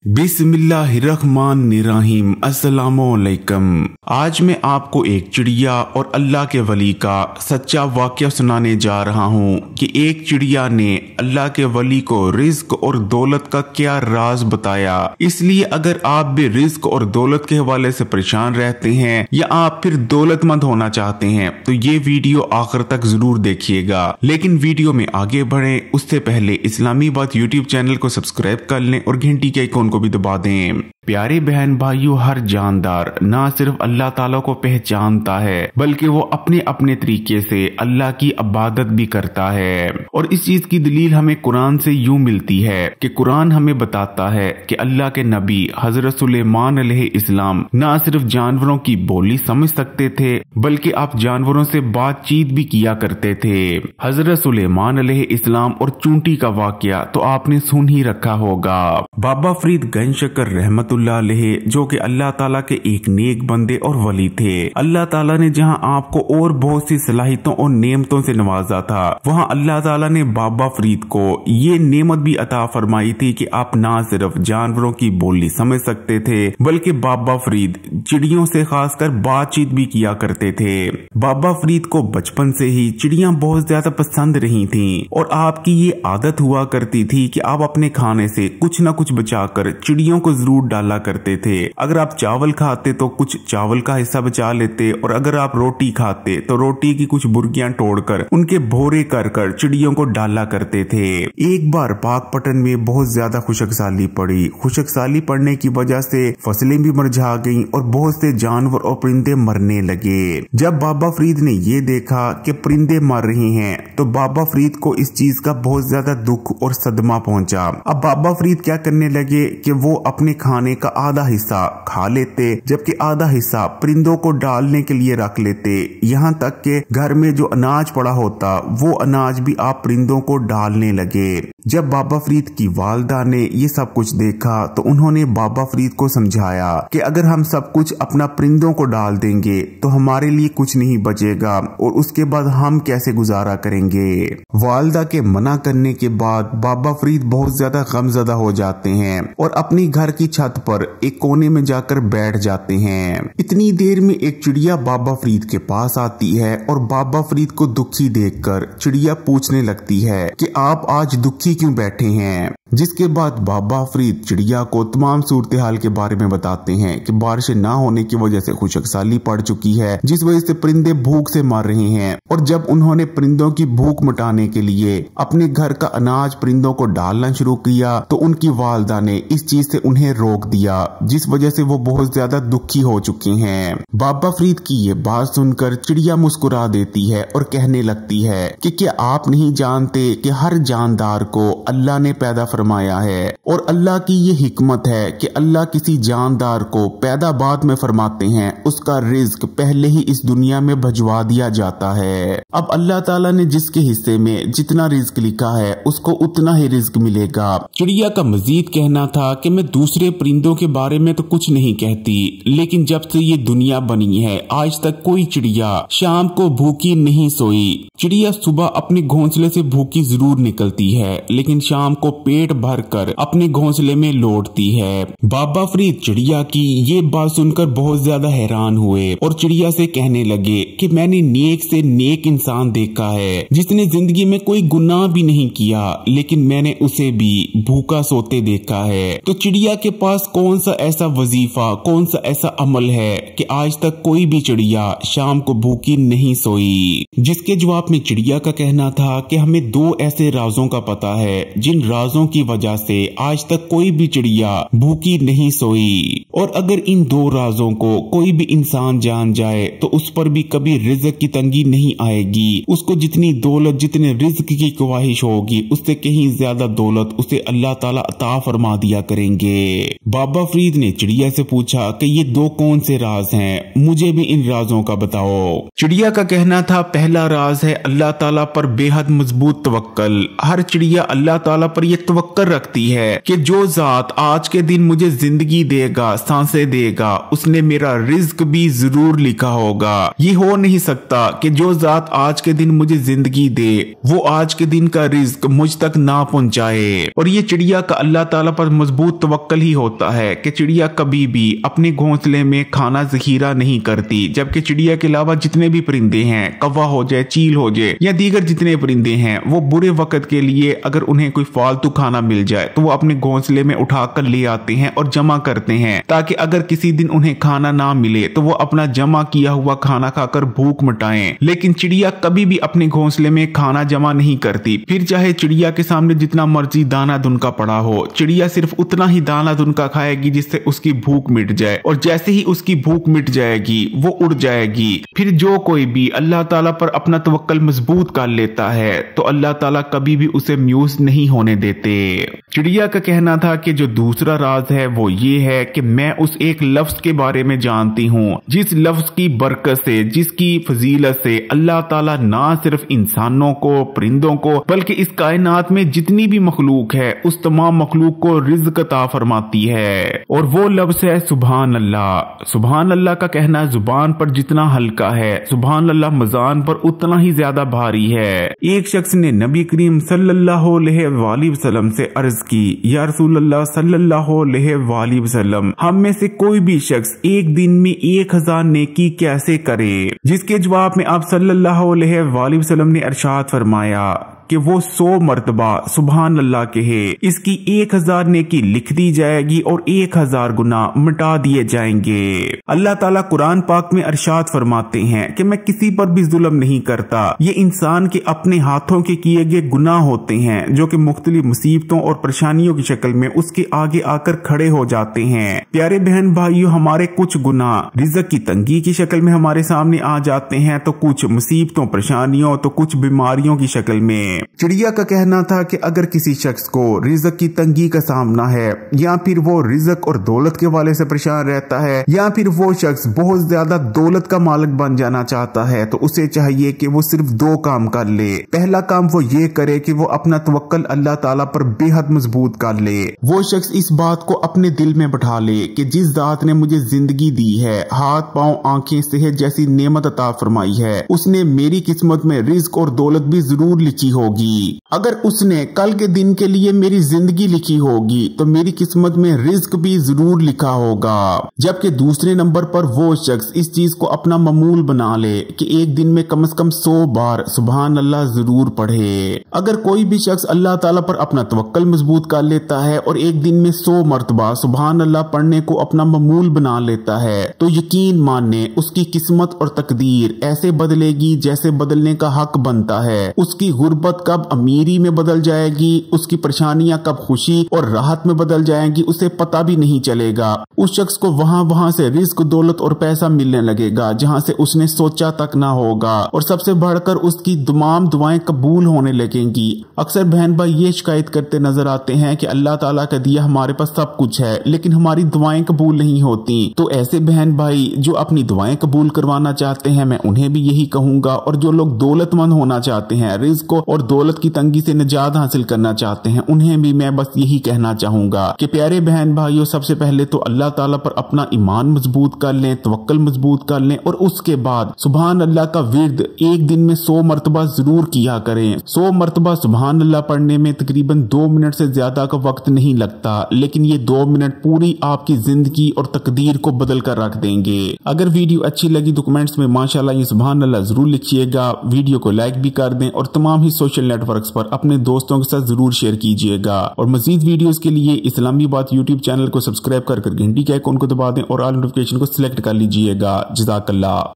बिस्मिल्लाहिर्रहमानिर्रहीम। अस्सलामुअलैकुम। आज मैं आपको एक चिड़िया और अल्लाह के वली का सच्चा वाक़या सुनाने जा रहा हूँ कि एक चिड़िया ने अल्लाह के वली को रिज्क और दौलत का क्या राज बताया। इसलिए अगर आप भी रिज्क और दौलत के हवाले से परेशान रहते हैं या आप फिर दौलतमंद होना चाहते हैं तो ये वीडियो आखिर तक जरूर देखिएगा। लेकिन वीडियो में आगे बढ़े उससे पहले इस्लामी बात यूट्यूब चैनल को सब्सक्राइब कर लें और घंटी के आइकॉन को भी दबा दें। प्यारे बहन भाइयों, हर जानदार ना सिर्फ अल्लाह ताला को पहचानता है बल्कि वो अपने अपने तरीके से अल्लाह की इबादत भी करता है। और इस चीज की दलील हमें कुरान से यूं मिलती है कि कुरान हमें बताता है कि अल्लाह के नबी हजरत सुलेमान अलैहिस्सलाम ना सिर्फ जानवरों की बोली समझ सकते थे बल्कि आप जानवरों से बातचीत भी किया करते थे। हजरत सुलेमान अलैहिस्सलाम और चूंटी का वाकया तो आपने सुन ही रखा होगा। बाबा फरीद गंजशकर रहमतुल्लाह अलैहि जो कि अल्लाह ताला के एक नेक बंदे और वली थे, अल्लाह ताला ने जहां आपको और बहुत सी सलाहियतों और नेमतों से नवाजा था वहां अल्लाह ताला ने बाबा फरीद को ये नेमत भी अता फरमाई थी कि आप ना सिर्फ जानवरों की बोली समझ सकते थे बल्कि बाबा फरीद चिड़ियों से खासकर बातचीत भी किया करते थे। बाबा फरीद को बचपन से ही चिड़ियां बहुत ज्यादा पसंद रही थीं और आपकी ये आदत हुआ करती थी कि आप अपने खाने से कुछ न कुछ बचाकर चिड़ियों को जरूर डाला करते थे। अगर आप चावल खाते तो कुछ चावल का हिस्सा बचा लेते और अगर आप रोटी खाते तो रोटी की कुछ बुर्गियां तोड़कर उनके भोरे कर कर चिड़ियों को डाला करते थे। एक बार पाकपटन में बहुत ज्यादा खुशकसाली पड़ी। खुशकसाली पड़ने की वजह से फसलें भी मुरझा गईं और बहुत से जानवर और परिंदे मरने लगे। जब बाबा फरीद ने ये देखा कि परिंदे मर रहे हैं तो बाबा फरीद को इस चीज का बहुत ज्यादा दुख और सदमा पहुंचा। अब बाबा फरीद क्या करने लगे कि वो अपने खाने का आधा हिस्सा खा लेते जबकि आधा हिस्सा परिंदों को डालने के लिए रख लेते। यहाँ तक कि घर में जो अनाज पड़ा होता वो अनाज भी आप परिंदों को डालने लगे। जब बाबा फरीद की वालदा ने ये सब कुछ देखा तो उन्होंने बाबा फरीद को समझाया कि अगर हम सब कुछ अपना परिंदों को डाल देंगे तो हमारे लिए कुछ नहीं बचेगा और उसके बाद हम कैसे गुजारा करेंगे। वालदा के मना करने के बाद बाबा फरीद बहुत ज्यादा गमज़दा हो जाते हैं और अपनी घर की छत पर एक कोने में जाकर बैठ जाते हैं। इतनी देर में एक चिड़िया बाबा फरीद के पास आती है और बाबा फरीद को दुखी देखकर चिड़िया पूछने लगती है कि आप आज दुखी क्यों बैठे हैं। जिसके बाद बाबा फरीद चिड़िया को तमाम सूरत हाल के बारे में बताते हैं कि बारिशें ना होने की वजह से खुशकसाली पड़ चुकी है जिस वजह से परिंदे भूख से मर रहे हैं और जब उन्होंने परिंदों की भूख मिटाने के लिए अपने घर का अनाज परिंदों को डालना शुरू किया तो उनकी वालदा ने इस चीज से उन्हें रोक दिया जिस वजह से वो बहुत ज्यादा दुखी हो चुके हैं। बाबा फरीद की ये बात सुनकर चिड़िया मुस्कुरा देती है और कहने लगती है कि क्या आप नहीं जानते कि हर जानदार को अल्लाह ने पैदा फरमाया है और अल्लाह की ये हिकमत है कि अल्लाह किसी जानदार को पैदा बाद में फरमाते हैं उसका रिज्क पहले ही इस दुनिया में भिजवा दिया जाता है। अब अल्लाह ताला ने जिसके हिस्से में जितना रिज्क लिखा है उसको उतना ही रिज्क मिलेगा। चिड़िया का मजीद कहना था कि मैं दूसरे परिंदों के बारे में तो कुछ नहीं कहती लेकिन जब से ये दुनिया बनी है आज तक कोई चिड़िया शाम को भूखी नहीं सोई। चिड़िया सुबह अपने घोंसले से भूखी जरूर निकलती है लेकिन शाम को पेट भरकर अपने घोंसले में लौटती है। बाबा फरीद चिड़िया की ये बात सुनकर बहुत ज्यादा हैरान हुए और चिड़िया से कहने लगे कि मैंने नेक से नेक इंसान देखा है जिसने जिंदगी में कोई गुनाह भी नहीं किया लेकिन मैंने उसे भी भूखा सोते देखा है। तो चिड़िया के पास कौन सा ऐसा वजीफा कौन सा ऐसा अमल है कि आज तक कोई भी चिड़िया शाम को भूखी नहीं सोई। जिसके जवाब में चिड़िया का कहना था कि हमें दो ऐसे राजों का पता है जिन राजों की वजह से आज तक कोई भी चिड़िया भूखी नहीं सोई और अगर इन दो राजों को कोई भी इंसान जान जाए तो उस पर भी कभी रिज्क की तंगी नहीं आएगी। उसको जितनी दौलत जितने रिज्क की ख्वाहिश होगी उससे कहीं ज्यादा दौलत उसे अल्लाह ताला अता फरमा दिया करेंगे। बाबा फरीद ने चिड़िया से पूछा कि ये दो कौन से राज हैं, मुझे भी इन राजों का बताओ। चिड़िया का कहना था पहला राज है अल्लाह ताला पर बेहद मजबूत तवक्कल। हर चिड़िया अल्लाह ताला पर यह तवक्कल रखती है कि जो जात आज के दिन मुझे जिंदगी देगा सांसें देगा उसने मेरा रिज्क भी जरूर लिखा होगा। ये हो नहीं सकता कि जो ज़ात आज के दिन मुझे जिंदगी दे वो आज के दिन का रिज्क मुझ तक ना पहुंचाए। और ये चिड़िया का अल्लाह ताला पर मजबूत तवक्कल ही होता है कि चिड़िया कभी भी अपने घोंसले में खाना जखीरा नहीं करती, जबकि चिड़िया के अलावा जितने भी परिंदे हैं, कौवा हो जाए, चील हो जाए या दीगर जितने परिंदे हैं, वो बुरे वक्त के लिए अगर उन्हें कोई फालतू खाना मिल जाए तो वो अपने घोंसले में उठाकर ले आते हैं और जमा करते हैं, ताकि अगर किसी दिन उन्हें खाना ना मिले तो वो अपना जमा किया हुआ खाना खाकर भूख मिटाएं। लेकिन चिड़िया कभी भी अपने घोंसले में खाना जमा नहीं करती, फिर चाहे चिड़िया के सामने जितना मर्जी दाना दुनका पड़ा हो, चिड़िया सिर्फ उतना ही दाना दुनका खाएगी जिससे उसकी भूख मिट जाए, और जैसे ही उसकी भूख मिट जाएगी वो उड़ जाएगी। फिर जो कोई भी अल्लाह ताला पर अपना तवक्कल मजबूत कर लेता है तो अल्लाह ताला कभी भी उसे म्यूज नहीं होने देते। चिड़िया का कहना था कि जो दूसरा राज है वो ये है कि मैं उस एक लफ्ज के बारे में जानती हूँ जिस लफ्ज की बरकत से, जिसकी फजीलत से अल्लाह ताला ना सिर्फ इंसानों को, परिंदों को, बल्कि इस कायनात में जितनी भी मखलूक है उस तमाम मखलूक को रिज़्क़ अता फरमाती है, और वो लफ्ज है सुभान अल्लाह। सुभान अल्लाह का कहना जुबान पर जितना हल्का है, सुभान अल्लाह मज़ान पर उतना ही ज्यादा भारी है। एक शख्स ने नबी करीम सल्लल्लाहु अलैहि वसल्लम से अर्ज की, या रसूल अल्लाह सल्लल्लाहु अलैहि वसल्लम, हम में से कोई भी शख्स एक दिन में 1000 नेकी कैसे करे? जिसके जवाब में आप सल्लल्लाहु अलैहि वसल्लम ने इरशाद फरमाया कि वो 100 मर्तबा सुभान अल्लाह कहे, इसकी 1000 नेकी लिख दी जाएगी और 1000 गुनाह मिटा दिए जाएंगे। अल्लाह ताला कुरान पाक में इरशाद फरमाते हैं कि मैं किसी पर भी जुल्म नहीं करता, ये इंसान के अपने हाथों के किए गए गुनाह होते हैं जो कि मुख्तलिफ मुसीबतों और परेशानियों की शक्ल में उसके आगे आकर खड़े हो जाते हैं। प्यारे बहन भाइयों, हमारे कुछ गुनाह रिज़्क़ की तंगी की शक्ल में हमारे सामने आ जाते हैं, तो कुछ मुसीबतों, परेशानियों, तो कुछ बीमारियों की शक्ल में। चिड़िया का कहना था कि अगर किसी शख्स को रिज़्क़ की तंगी का सामना है, या फिर वो रिज़्क़ और दौलत के वाले से परेशान रहता है, या फिर वो शख्स बहुत ज्यादा दौलत का मालिक बन जाना चाहता है, तो उसे चाहिए कि वो सिर्फ 2 काम कर ले। पहला काम वो ये करे कि वो अपना तवक्कल अल्लाह ताला पर बेहद मजबूत कर ले। वो शख्स इस बात को अपने दिल में बैठा ले कि जिस ज़ात ने मुझे जिंदगी दी है, हाथ पांव आंखें सेहत जैसी नेमत अता फरमाई है, उसने मेरी किस्मत में रिज़्क़ और दौलत भी जरूर लिखी होगी। अगर उसने कल के दिन के लिए मेरी जिंदगी लिखी होगी तो मेरी किस्मत में रिज़्क़ भी जरूर लिखा होगा। जबकि दूसरे नंबर पर वो शख्स इस चीज को अपना मामूल बना ले कि एक दिन में कम से कम 100 बार सुभान अल्लाह जरूर पढ़े। अगर कोई भी शख्स अल्लाह ताला पर अपना तवक्कल मजबूत कर लेता है और एक दिन में 100 मर्तबा सुभान अल्लाह पढ़ने को अपना मामूल बना लेता है, तो यकीन माने उसकी किस्मत और तकदीर ऐसे बदलेगी जैसे बदलने का हक बनता है। उसकी गुर्बत कब अमीरी में बदल जाएगी, उसकी परेशानियां कब खुशी और राहत में बदल जाएंगी, उसे पता भी नहीं चलेगा। उस शख्स को वहां से रिज़्क़, दौलत और पैसा मिलने लगेगा जहां से उसने सोचा तक ना होगा, और सबसे बढ़कर उसकी तमाम दुआएं कबूल होने लगेंगी। अक्सर बहन भाई ये शिकायत करते नजर आते हैं कि अल्लाह ताला का दिया हमारे पास सब कुछ है लेकिन हमारी दुआएं कबूल नहीं होती। तो ऐसे बहन भाई जो अपनी दुआएं कबूल करवाना चाहते हैं, मैं उन्हें भी यही कहूंगा, और जो लोग दौलतमंद होना चाहते हैं, रिज़्क़ और दौलत की तंगी से निजात हासिल करना चाहते हैं, उन्हें भी मैं बस यही कहना चाहूंगा कि प्यारे बहन भाइयों, सबसे पहले तो अल्लाह ताला पर अपना ईमान मजबूत कर लें, तवक्कल मजबूत कर लें, और उसके बाद सुभान अल्लाह का विर्द एक दिन में 100 मर्तबा जरूर किया करें। 100 मर्तबा सुभान अल्लाह पढ़ने में तकरीबन 2 मिनट से ज्यादा का वक्त नहीं लगता, लेकिन ये 2 मिनट पूरी आपकी जिंदगी और तकदीर को बदल कर रख देंगे। अगर वीडियो अच्छी लगी तो कमेंट्स में माशाल्लाह ये सुभान अल्लाह जरूर लिखिएगा, वीडियो को लाइक भी कर दें और तमाम ही सोशल नेटवर्क्स पर अपने दोस्तों के साथ जरूर शेयर कीजिएगा। और मजीद वीडियोस के लिए इस्लामी बात यूट्यूब चैनल को सब्सक्राइब कर घंटी के आइकॉन को दबा दें और ऑल नोटिफिकेशन को सिलेक्ट कर लीजिएगा। जज़ाकल्लाह।